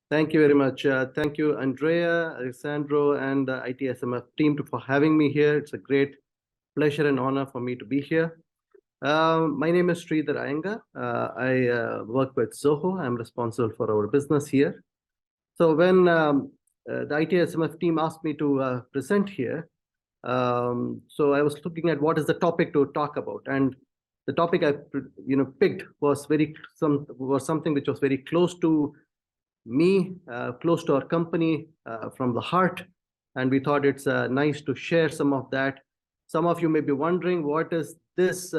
Thank you very much. Thank you, Andrea, Alessandro, and the itSMF team for having me here. It's a great pleasure and honor for me to be here. My name is Sridhar Iyengar. I work with Zoho. I'm responsible for our business here. So when the itSMF team asked me to present here, so I was looking at what is the topic to talk about, and the topic I picked was something which was very close to me, close to our company, from the heart, and we thought it's nice to share some of that. Some of you may be wondering, what is this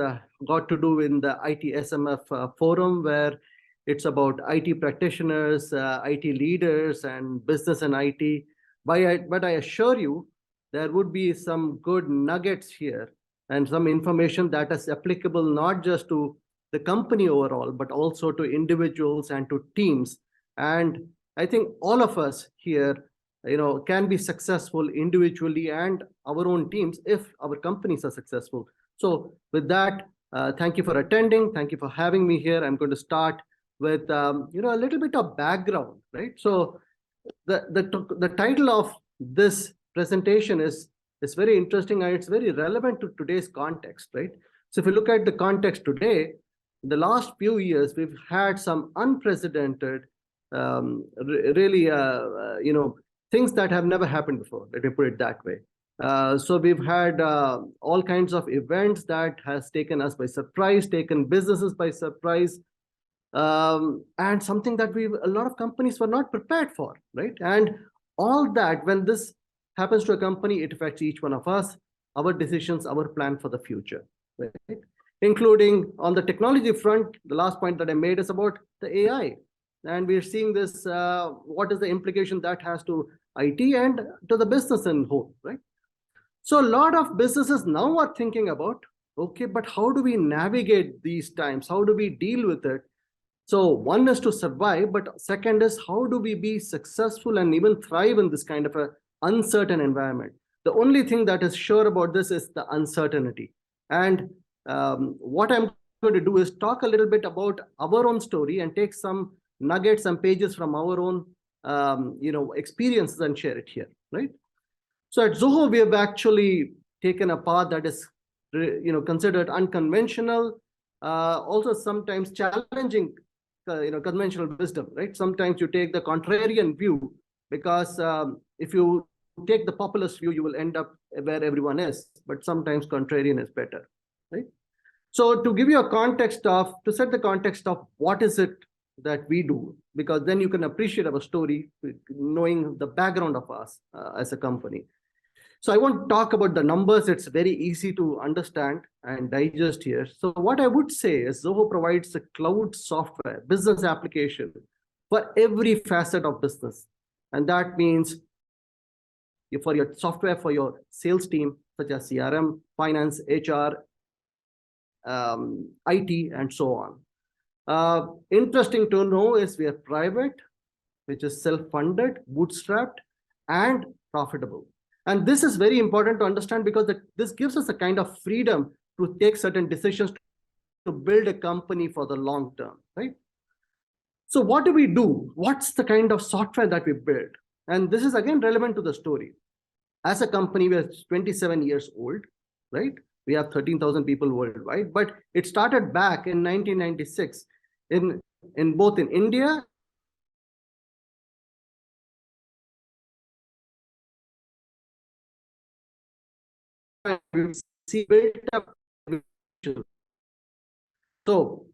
got to do in the itSMF forum, where it's about IT practitioners, IT leaders, and business and IT. But I assure you, there would be some good nuggets here and some information that is applicable not just to the company overall, but also to individuals and to teams. And I think all of us here, can be successful individually and our own teams if our companies are successful. So with that, thank you for attending. Thank you for having me here. I'm going to start with a little bit of background, right? So the title of this presentation is very interesting, and it's very relevant to today's context, right? So if you look at the context today, in the last few years, we've had some unprecedented really, things that have never happened before. Let me put it that way. So we've had all kinds of events that has taken us by surprise, taken businesses by surprise, and something that a lot of companies were not prepared for, right? And all that, when this happens to a company, it affects each one of us, our decisions, our plan for the future, right? Including on the technology front, the last point that I made is about the AI. And we're seeing this, what is the implication that has to IT and to the business in whole, right? So a lot of businesses now are thinking about, okay, but how do we navigate these times? How do we deal with it? So one is to survive, but second is how do we be successful and even thrive in this kind of a uncertain environment? The only thing that is sure about this is the uncertainty. And what I'm going to do is talk a little bit about our own story and take some nuggets and pages from our own experiences and share it here, right? So at Zoho, we have actually taken a path that is considered unconventional, also sometimes challenging conventional wisdom, right? Sometimes you take the contrarian view, because if you take the populist view, you will end up where everyone is, but sometimes contrarian is better, right? So to give you a context to set the context of what is it that we do, because then you can appreciate our story, knowing the background of us as a company. So I won't talk about the numbers. It's very easy to understand and digest here. So what I would say is Zoho provides a cloud software, business application for every facet of business. And that means for your software, for your sales team, such as CRM, finance, HR, IT, and so on. Interesting to know is we are private, which is self-funded, bootstrapped, and profitable. And this is very important to understand, because this gives us a kind of freedom to take certain decisions to build a company for the long term, right? So what do we do? What's the kind of software that we build? And this is again relevant to the story. As a company, we are 27 years old, right? We have 13,000 people worldwide, but it started back in 1996 in both in India and see built up. So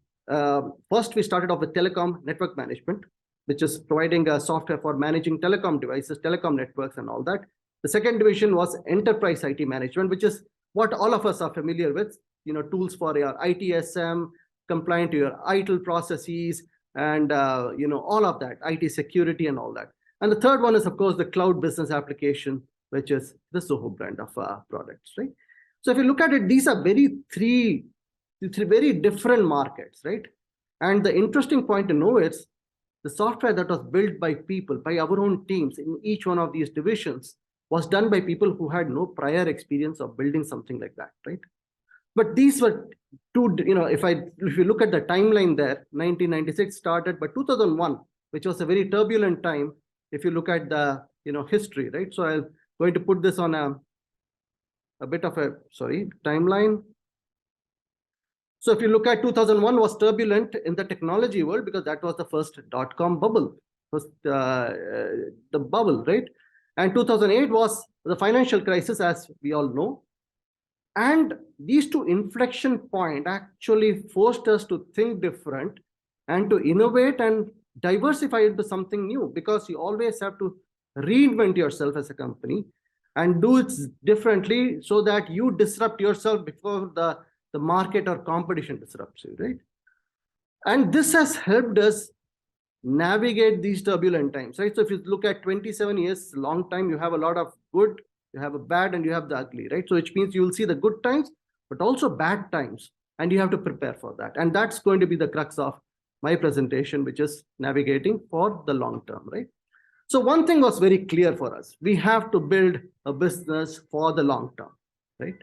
first we started off with telecom network management, which is providing a software for managing telecom devices, telecom networks, and all that. The second division was enterprise IT management, which is what all of us are familiar with, tools for your ITSM, compliant to your ITIL processes, and all of that, IT security and all that. And the third one is, of course, the cloud business application, which is the Zoho brand of products, right? So if you look at it, these are three very different markets, right? And the interesting point to know is the software that was built by people, by our own teams in each one of these divisions, was done by people who had no prior experience of building something like that, right? But these were two, if you look at the timeline there, 1996 started, but 2001, which was a very turbulent time if you look at the history, right? So I'm going to put this on a bit of a timeline. So if you look at 2001 was turbulent in the technology world because that was the first dot-com bubble, the bubble, right? And 2008 was the financial crisis, as we all know. And these two inflection points actually forced us to think different and to innovate and diversify into something new, because you always have to reinvent yourself as a company and do it differently so that you disrupt yourself before the market or competition disrupts you, right? And this has helped us navigate these turbulent times, right? So if you look at 27 years, long time, you have a lot of good, you have a bad, and you have the ugly, right? So which means you will see the good times, but also bad times, and you have to prepare for that. And that's going to be the crux of my presentation, which is navigating for the long term, right? So one thing was very clear for us. We have to build a business for the long term, right?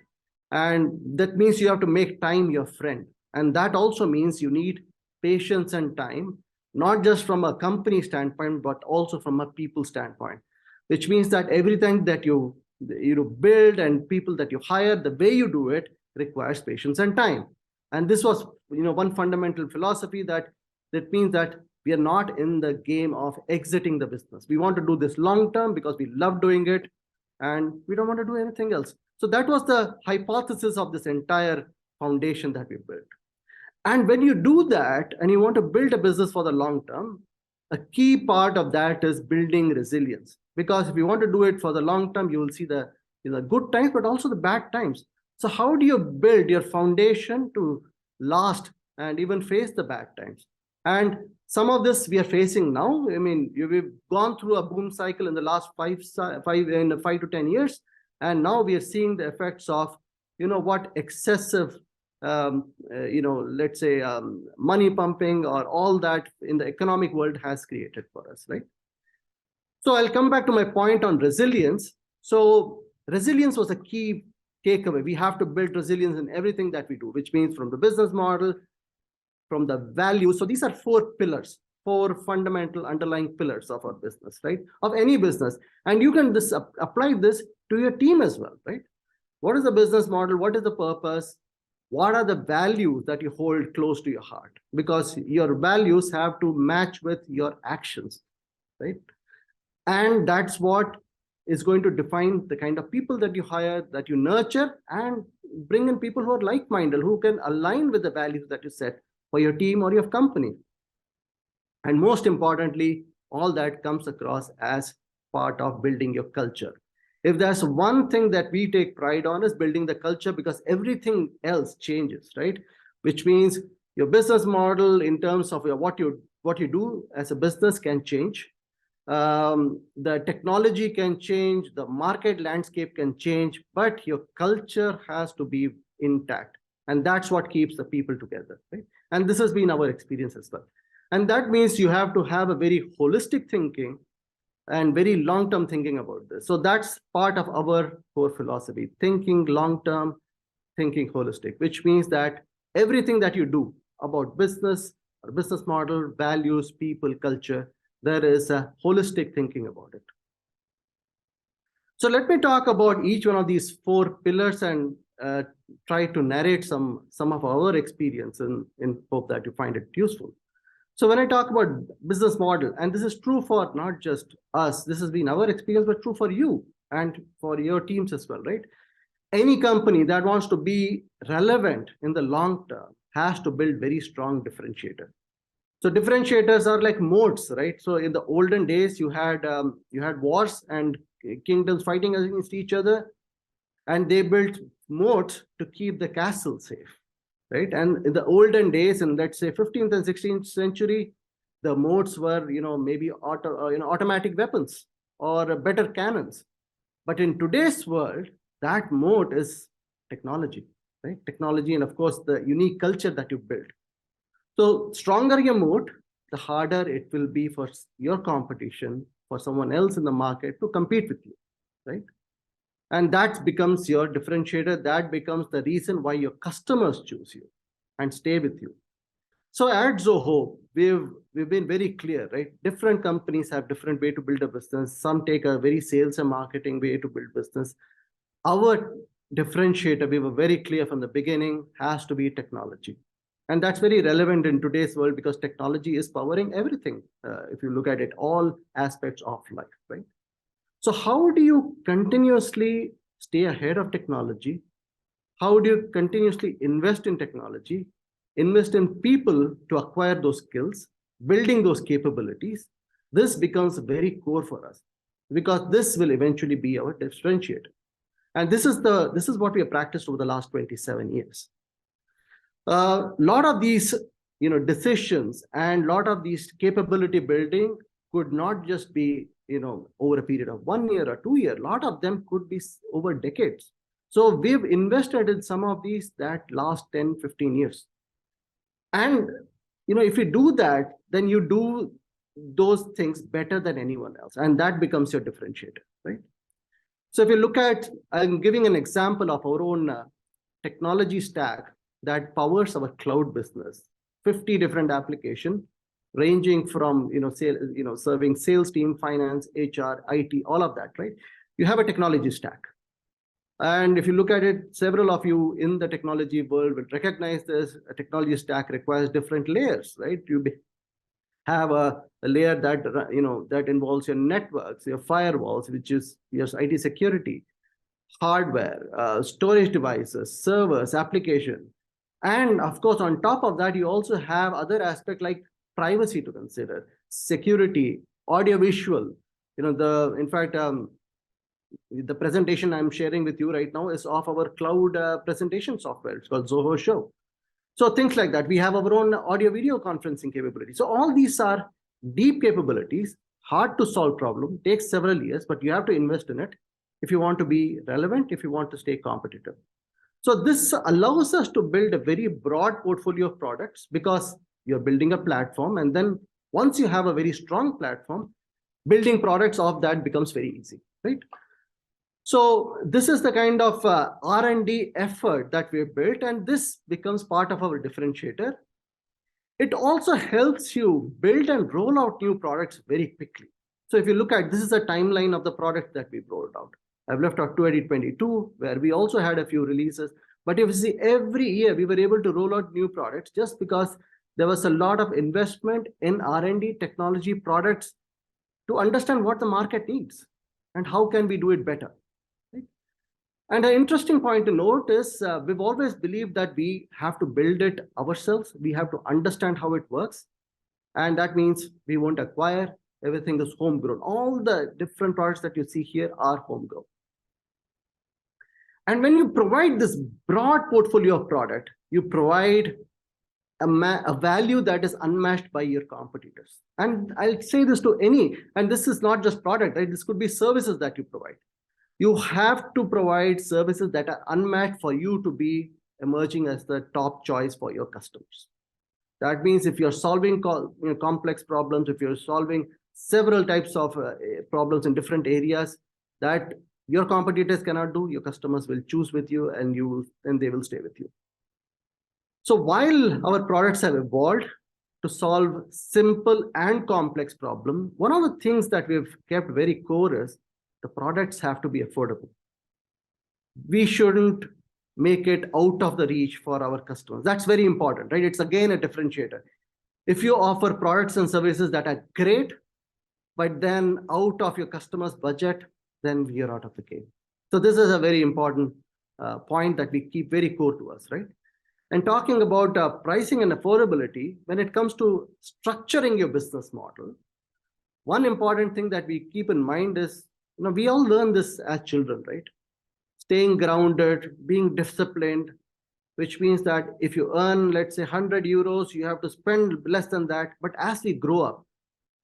And that means you have to make time your friend. And that also means you need patience and time, not just from a company standpoint, but also from a people standpoint, which means that everything that you build and people that you hire, the way you do it requires patience and time. And this was one fundamental philosophy that means that we are not in the game of exiting the business. We want to do this long term because we love doing it and we don't want to do anything else. So that was the hypothesis of this entire foundation that we built. And when you do that and you want to build a business for the long term, a key part of that is building resilience. Because if you want to do it for the long term, you will see the good times, but also the bad times. So how do you build your foundation to last and even face the bad times? And some of this we are facing now. I mean, we've gone through a boom cycle in the last 5 to 10 years. And now we are seeing the effects of, what excessive, let's say, money pumping or all that in the economic world has created for us, right? So I'll come back to my point on resilience. So resilience was a key takeaway. We have to build resilience in everything that we do, which means from the business model, from the value. So these are 4 pillars, 4 fundamental underlying pillars of our business, right? Of any business. And you can apply this to your team as well, right? What is the business model? What is the purpose? What are the values that you hold close to your heart? Because your values have to match with your actions, right? And that's what is going to define the kind of people that you hire, that you nurture, and bring in people who are like-minded, who can align with the values that you set for your team or your company. And most importantly, all that comes across as part of building your culture. If there's one thing that we take pride on is building the culture, because everything else changes, right? Which means your business model in terms of what you do as a business can change. The technology can change, the market landscape can change, but your culture has to be intact. And that's what keeps the people together, right? And this has been our experience as well. And that means you have to have a very holistic thinking and very long-term thinking about this. So that's part of our core philosophy, thinking long-term, thinking holistic, which means that everything that you do about business or business model, values, people, culture, there is a holistic thinking about it. So let me talk about each one of these 4 pillars and try to narrate some of our experience in hope that you find it useful. So when I talk about business model, and this is true for not just us, this has been our experience, but true for you and for your teams as well, right? Any company that wants to be relevant in the long term has to build very strong differentiators. So differentiators are like moats, right? So in the olden days, you had wars and kingdoms fighting against each other, and they built moats to keep the castle safe. Right. And in the olden days, in let's say 15th and 16th century, the moats were, maybe automatic weapons or better cannons. But in today's world, that moat is technology, right? Technology, and of course, the unique culture that you build. So stronger your moat, the harder it will be for your competition, for someone else in the market to compete with you, right? And that becomes your differentiator. That becomes the reason why your customers choose you and stay with you. So at Zoho, we've been very clear, right? Different companies have different way to build a business. Some take a very sales and marketing way to build business. Our differentiator, we were very clear from the beginning, has to be technology. And that's very relevant in today's world because technology is powering everything. If you look at it, all aspects of life, right? So how do you continuously stay ahead of technology? How do you continuously invest in technology, invest in people to acquire those skills, building those capabilities? This becomes very core for us because this will eventually be our differentiator. And this is what we have practiced over the last 27 years. A lot of these decisions and a lot of these capability building could not just be over a period of 1 year or 2 years. A lot of them could be over decades. So we've invested in some of these that last 10, 15 years. And if you do that, then you do those things better than anyone else. And that becomes your differentiator, right? So if you look at, I'm giving an example of our own technology stack that powers our cloud business, 50 different applications, ranging from serving sales team, finance, HR, IT, all of that, right? You have a technology stack. And if you look at it, several of you in the technology world will recognize this. A technology stack requires different layers, right? You have a layer that that involves your networks, your firewalls, which is your IT security, hardware, storage devices, servers, application. And of course, on top of that, you also have other aspects like privacy to consider, security, audiovisual. In fact, the presentation I'm sharing with you right now is of our cloud presentation software. It's called Zoho Show. So things like that. We have our own audio video conferencing capability. So all these are deep capabilities, hard to solve problem, takes several years, but you have to invest in it if you want to be relevant, if you want to stay competitive. So this allows us to build a very broad portfolio of products because you're building a platform. And then once you have a very strong platform, building products of that becomes very easy, right? So this is the kind of R&D effort that we've built, and this becomes part of our differentiator. It also helps you build and roll out new products very quickly. So if you look at, this is a timeline of the product that we've rolled out. I've left out 2022, where we also had a few releases. But if you see, every year we were able to roll out new products just because there was a lot of investment in R&D technology products to understand what the market needs and how can we do it better. And an interesting point to note is we've always believed that we have to build it ourselves. We have to understand how it works. And that means we won't acquire. Everything is homegrown. All the different products that you see here are homegrown. And when you provide this broad portfolio of product, you provide a value that is unmatched by your competitors. And I'll say this to and this is not just product, right? This could be services that you provide. You have to provide services that are unmatched for you to be emerging as the top choice for your customers. That means if you're solving complex problems, if you're solving several types of problems in different areas that your competitors cannot do, your customers will choose with you and they will stay with you. So while our products have evolved to solve simple and complex problems, one of the things that we've kept very core is the products have to be affordable. We shouldn't make it out of the reach for our customers. That's very important, right? It's again a differentiator. If you offer products and services that are great, but then out of your customer's budget, then you're out of the game. So this is a very important point that we keep very core to us, right? And talking about pricing and affordability, when it comes to structuring your business model, one important thing that we keep in mind is, we all learn this as children, right? Staying grounded, being disciplined, which means that if you earn, let's say 100 euros, you have to spend less than that. But as we grow up,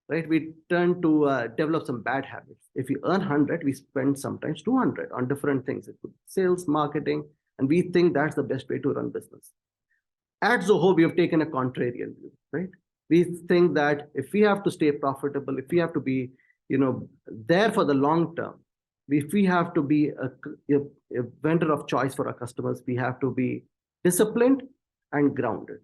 right, we turn to develop some bad habits. If you earn 100, we spend sometimes 200 on different things. It could be sales, marketing, and we think that's the best way to run business. At Zoho, we have taken a contrarian view, right? We think that if we have to stay profitable, if we have to be there for the long term, if we have to be a vendor of choice for our customers, we have to be disciplined and grounded.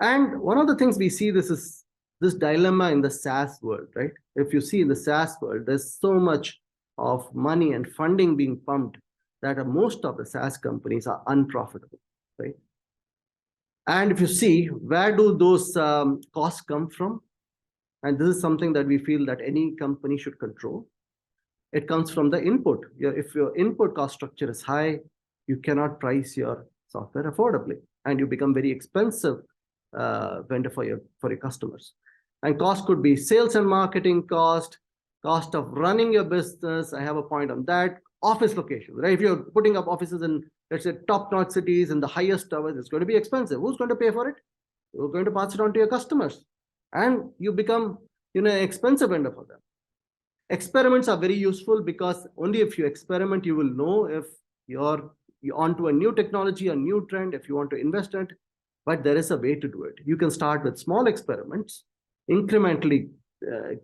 And one of the things we see this is this dilemma in the SaaS world, right? If you see in the SaaS world, there's so much of money and funding being pumped that most of the SaaS companies are unprofitable, right? And if you see, where do those costs come from? And this is something that we feel that any company should control. It comes from the input. If your input cost structure is high, you cannot price your software affordably, and you become very expensive vendor for your customers. And cost could be sales and marketing cost of running your business. I have a point on that. Office location, right? If you're putting up offices in, let's say, top-notch cities in the highest towers, it's going to be expensive. Who's going to pay for it? You're going to pass it on to your customers, and you become, an expensive vendor for them. Experiments are very useful because only if you experiment, you will know if you're onto a new technology, a new trend, if you want to invest in it. But there is a way to do it. You can start with small experiments, incrementally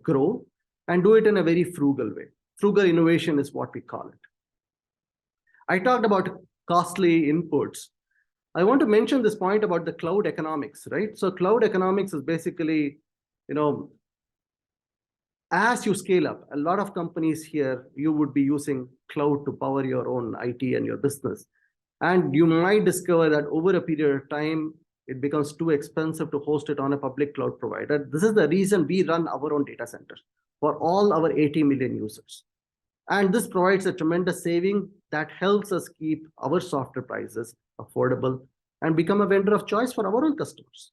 grow, and do it in a very frugal way. Frugal innovation is what we call it. I talked about costly inputs. I want to mention this point about the cloud economics, right? So cloud economics is basically, as you scale up, a lot of companies here, you would be using cloud to power your own IT and your business. And you might discover that over a period of time, it becomes too expensive to host it on a public cloud provider. This is the reason we run our own data centers for all our 80 million users. And this provides a tremendous saving that helps us keep our software prices affordable and become a vendor of choice for our own customers.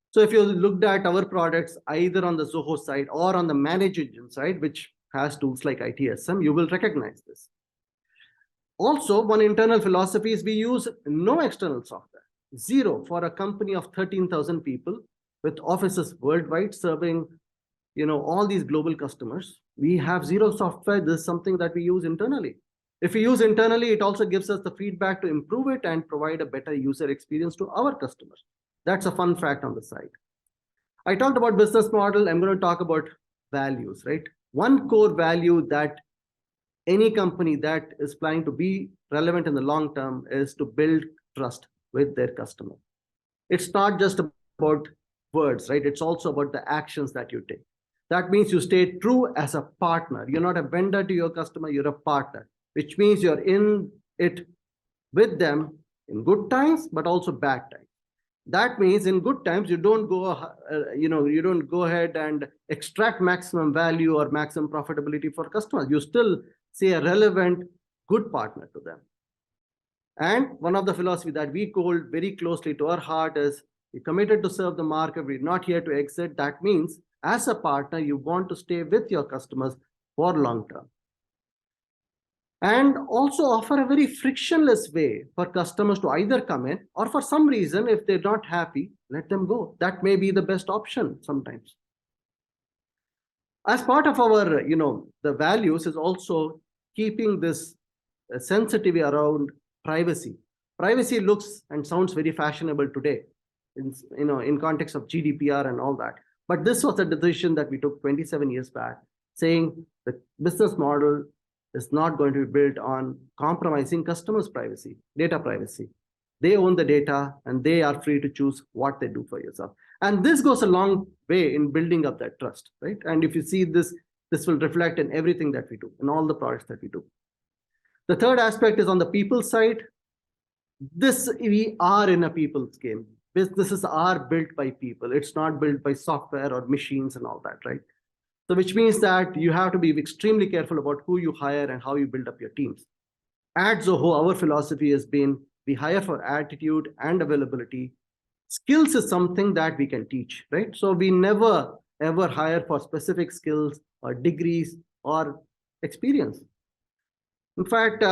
So if you looked at our products, either on the Zoho side or on the managed engine side, which has tools like itSM, you will recognize this. Also, one internal philosophy is we use no external software, zero, for a company of 13,000 people with offices worldwide serving, all these global customers. We have zero software. This is something that we use internally. If we use internally, it also gives us the feedback to improve it and provide a better user experience to our customers. That's a fun fact on the side. I talked about business model. I'm going to talk about values, right? One core value that any company that is planning to be relevant in the long term is to build trust with their customer. It's not just about words, right? It's also about the actions that you take. That means you stay true as a partner. You're not a vendor to your customer, you're a partner, which means you're in it with them in good times, but also bad times. That means in good times, you don't go ahead and extract maximum value or maximum profitability for customers. You still say a relevant, good partner to them. And one of the philosophy that we hold very closely to our heart is we're committed to serve the market. We're not here to exit. That means as a partner, you want to stay with your customers for long term. And also offer a very frictionless way for customers to either come in or for some reason, if they're not happy, let them go. That may be the best option sometimes. As part of our, the values is also keeping this sensitivity around privacy. Privacy looks and sounds very fashionable today, in context of GDPR and all that. But this was a decision that we took 27 years back, saying the business model is not going to be built on compromising customers' privacy, data privacy. They own the data and they are free to choose what they do for yourself. And this goes a long way in building up that trust, right? And if you see this, this will reflect in everything that we do, in all the products that we do. The third aspect is on the people side. We are in a people's game. Businesses are built by people. It's not built by software or machines and all that, right? So which means that you have to be extremely careful about who you hire and how you build up your teams. At Zoho, our philosophy has been we hire for attitude and availability. Skills is something that we can teach, right? So we never, ever hire for specific skills or degrees or experience. In fact,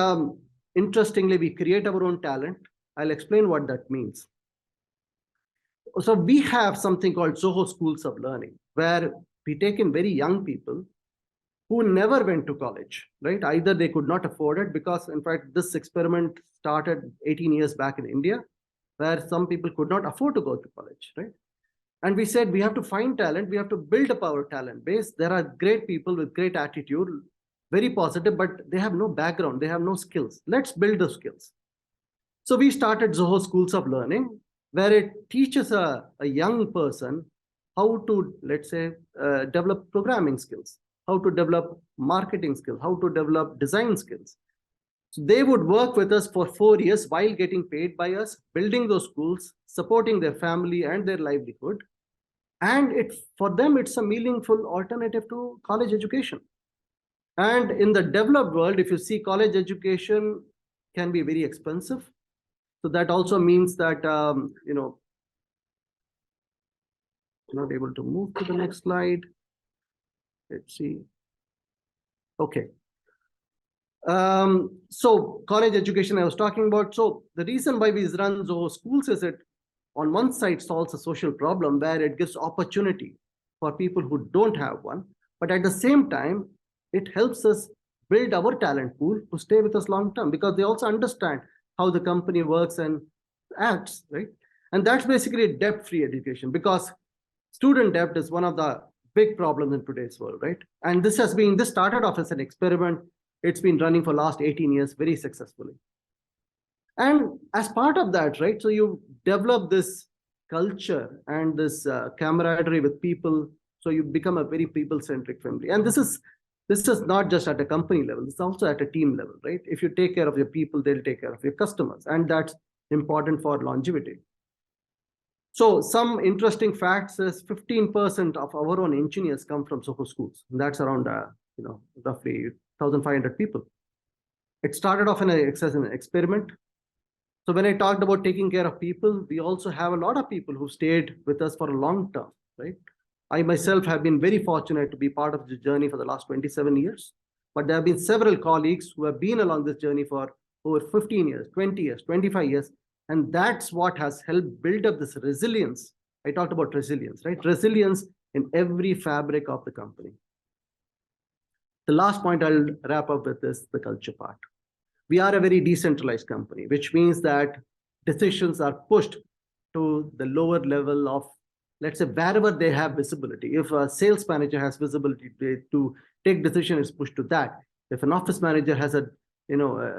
interestingly, we create our own talent. I'll explain what that means. So we have something called Zoho Schools of Learning, where we take in very young people who never went to college, right? Either they could not afford it because, in fact, this experiment started 18 years back in India, where some people could not afford to go to college, right? And we said, we have to find talent. We have to build up our talent base. There are great people with great attitude, very positive, but they have no background. They have no skills. Let's build those skills. So we started Zoho Schools of Learning, where it teaches a young person how to, let's say, develop programming skills, how to develop marketing skills, how to develop design skills. So they would work with us for 4 years while getting paid by us, building those schools, supporting their family and their livelihood. And for them, it's a meaningful alternative to college education. And in the developed world, if you see, college education can be very expensive. So that also means that, not able to move to the next slide. Let's see. Okay. So college education I was talking about. So the reason why we run Zoho schools is it on one side solves a social problem where it gives opportunity for people who don't have one, but at the same time, it helps us build our talent pool to stay with us long term, because they also understand how the company works and acts, right? And that's basically debt-free education, because student debt is one of the big problems in today's world, right? And this started off as an experiment. It's been running for last 18 years very successfully. And as part of that, right, so you develop this culture and this camaraderie with people, so you become a very people-centric family. And this is not just at a company level, it's also at a team level, right? If you take care of your people, they'll take care of your customers, and that's important for longevity. So some interesting facts is 15% of our own engineers come from Zoho schools. And that's around, roughly 1,500 people. It started off as an experiment. So when I talked about taking care of people, we also have a lot of people who stayed with us for a long term, right? I myself have been very fortunate to be part of the journey for the last 27 years, but there have been several colleagues who have been along this journey for over 15 years, 20 years, 25 years. And that's what has helped build up this resilience. I talked about resilience, right? Resilience in every fabric of the company. The last point I'll wrap up with is the culture part. We are a very decentralized company, which means that decisions are pushed to the lower level of, let's say, wherever they have visibility. If a sales manager has visibility to take decision, it's pushed to that. If an office manager has a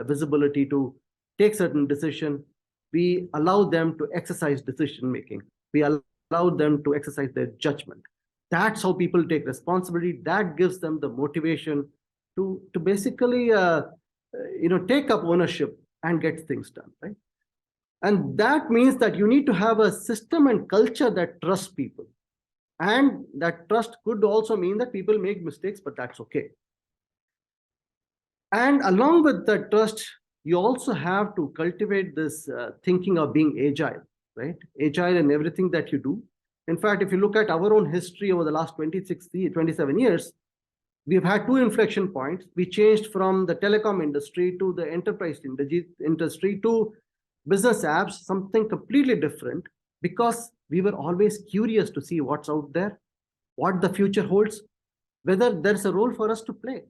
visibility to take certain decision, we allow them to exercise decision making. We allow them to exercise their judgment. That's how people take responsibility. That gives them the motivation to basically take up ownership and get things done, right? And that means that you need to have a system and culture that trusts people. And that trust could also mean that people make mistakes, but that's okay. And along with the trust, you also have to cultivate this thinking of being agile, right? Agile in everything that you do. In fact, if you look at our own history over the last 27 years, we've had two inflection points. We changed from the telecom industry to the enterprise industry to business apps, something completely different, because we were always curious to see what's out there, what the future holds, whether there's a role for us to play,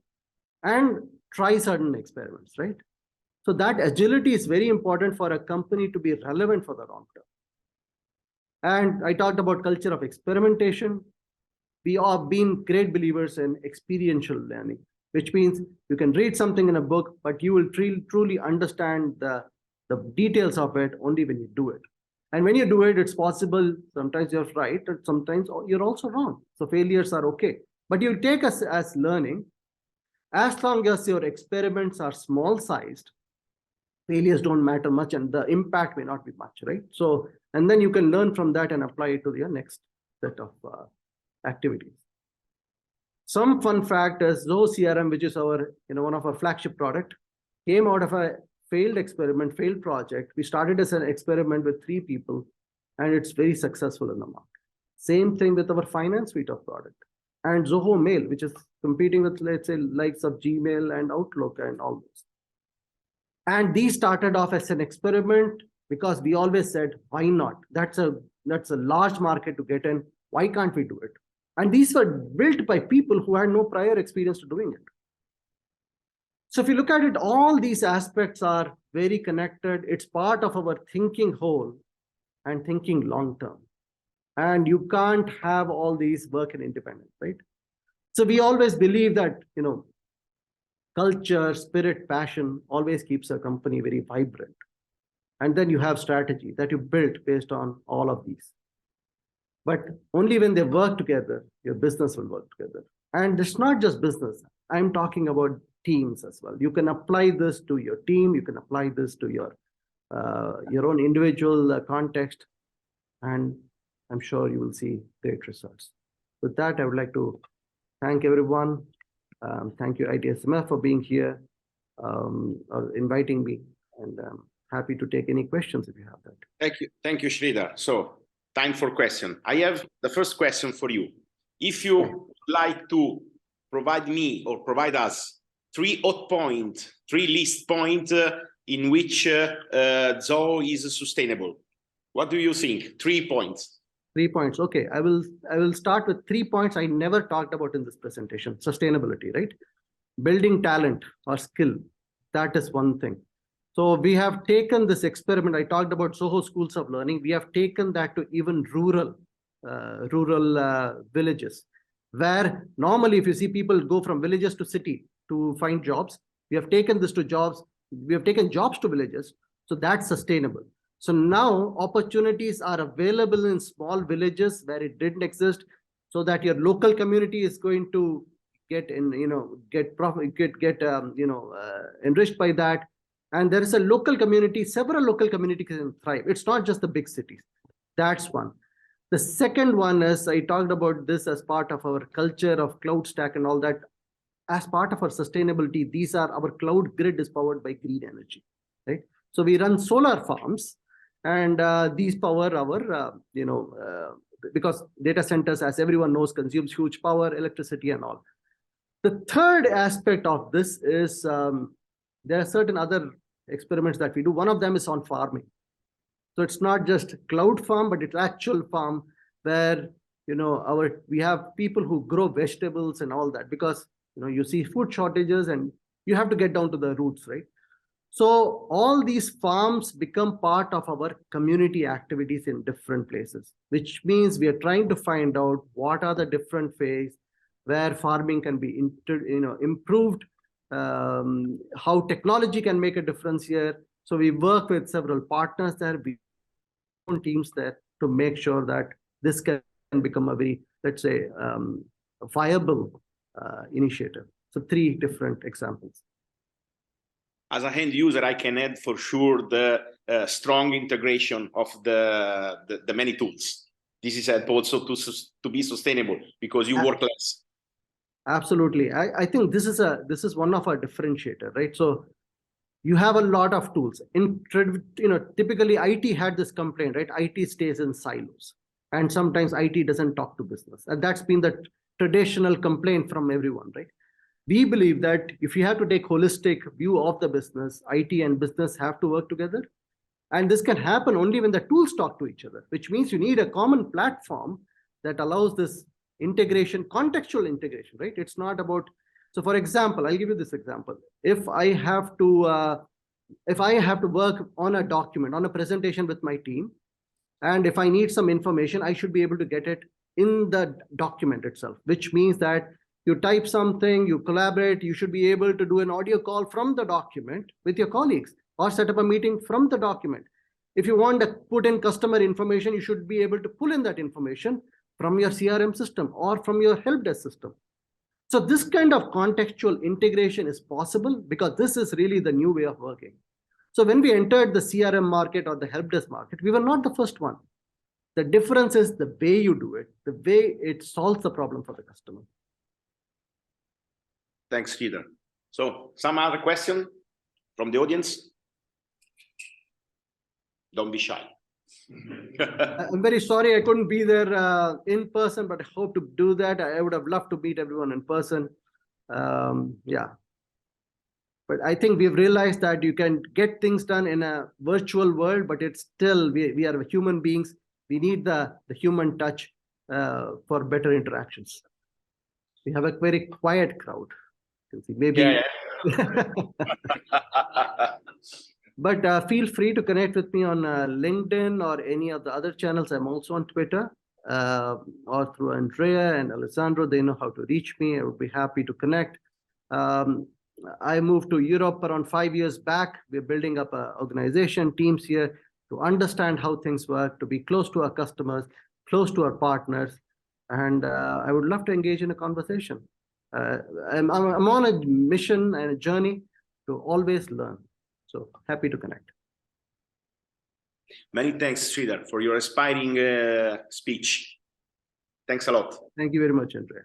and try certain experiments, right? So that agility is very important for a company to be relevant for the long term. And I talked about culture of experimentation. We are being great believers in experiential learning, which means you can read something in a book, but you will truly understand the details of it only when you do it. And when you do it, it's possible. Sometimes you're right, and sometimes you're also wrong. So failures are okay. But you take us as learning. As long as your experiments are small sized, failures don't matter much, and the impact may not be much, right? So, and then you can learn from that and apply it to your next set of activities. Some fun fact is Zoho CRM, which is our, one of our flagship product, came out of a failed project. We started as an experiment with 3 people, and it's very successful in the market. Same thing with our finance suite of product. And Zoho Mail, which is competing with, let's say, likes of Gmail and Outlook and all those. And these started off as an experiment because we always said, why not? That's a large market to get in. Why can't we do it? And these were built by people who had no prior experience to doing it. So if you look at it, all these aspects are very connected. It's part of our thinking whole and thinking long-term. And you can't have all these work in independence, right? So we always believe that, culture, spirit, passion always keeps a company very vibrant. And then you have strategy that you built based on all of these. But only when they work together, your business will work together. And it's not just business. I'm talking about teams as well. You can apply this to your team. You can apply this to your own individual context. And I'm sure you will see great results. With that, I would like to thank everyone. Thank you, itSMF, for being here, or inviting me. And I'm happy to take any questions if you have that. Thank you, Sridhar. So, time for question. I have the first question for you. If you would like to provide me or provide us 3 hot points, 3 list points in which Zoho is sustainable, what do you think? 3 points. 3 points. Okay, I will start with 3 points I never talked about in this presentation. Sustainability, right? Building talent or skill. That is one thing. So we have taken this experiment. I talked about Zoho schools of learning. We have taken that to even rural villages, where normally if you see people go from villages to city to find jobs, we have taken this to jobs. We have taken jobs to villages. So that's sustainable. So now opportunities are available in small villages where it didn't exist, so that your local community is going to get enriched by that. And there is a local community, several local communities can thrive. It's not just the big cities. That's one. The second one is, I talked about this as part of our culture of cloud stack and all that. As part of our sustainability, our cloud grid is powered by green energy, right? So we run solar farms, and these power our, because data centers, as everyone knows, consumes huge power, electricity and all. The third aspect of this is, there are certain other experiments that we do. One of them is on farming. So it's not just cloud farm, but it's actual farm where, we have people who grow vegetables and all that, because, you see food shortages and you have to get down to the roots, right? So all these farms become part of our community activities in different places, which means we are trying to find out what are the different ways where farming can be improved, how technology can make a difference here. So we work with several partners there, we own teams there to make sure that this can become a very, let's say, viable initiative. So 3 different examples. As a end user, I can add for sure the strong integration of the many tools. This is also to be sustainable because you work less. Absolutely. I think this is one of our differentiator, right? So you have a lot of tools. Typically IT had this complaint, right? IT stays in silos, and sometimes IT doesn't talk to business. And that's been the traditional complaint from everyone, right? We believe that if you have to take holistic view of the business, IT and business have to work together. And this can happen only when the tools talk to each other, which means you need a common platform that allows this integration, contextual integration, right? It's not about, so for example, I'll give you this example. If I have to work on a document, on a presentation with my team, and if I need some information, I should be able to get it in the document itself, which means that you type something, you collaborate, you should be able to do an audio call from the document with your colleagues or set up a meeting from the document. If you want to put in customer information, you should be able to pull in that information from your CRM system or from your help desk system. So this kind of contextual integration is possible because this is really the new way of working. So when we entered the CRM market or the help desk market, we were not the first one. The difference is the way you do it, the way it solves the problem for the customer. Thanks, Sridhar. So some other question from the audience? Don't be shy. I'm very sorry I couldn't be there in person, but I hope to do that. I would have loved to meet everyone in person. Yeah. But I think we've realized that you can get things done in a virtual world, but it's still, we are human beings. We need the human touch for better interactions. We have a very quiet crowd. You can see, maybe. Yeah. But feel free to connect with me on LinkedIn or any of the other channels. I'm also on Twitter or through Andrea and Alessandro. They know how to reach me. I would be happy to connect. I moved to Europe around 5 years back. We're building up an organization, teams here to understand how things work, to be close to our customers, close to our partners. And I would love to engage in a conversation. I'm on a mission and a journey to always learn. So happy to connect. Many thanks, Sridhar, for your inspiring speech. Thanks a lot. Thank you very much, Andrea.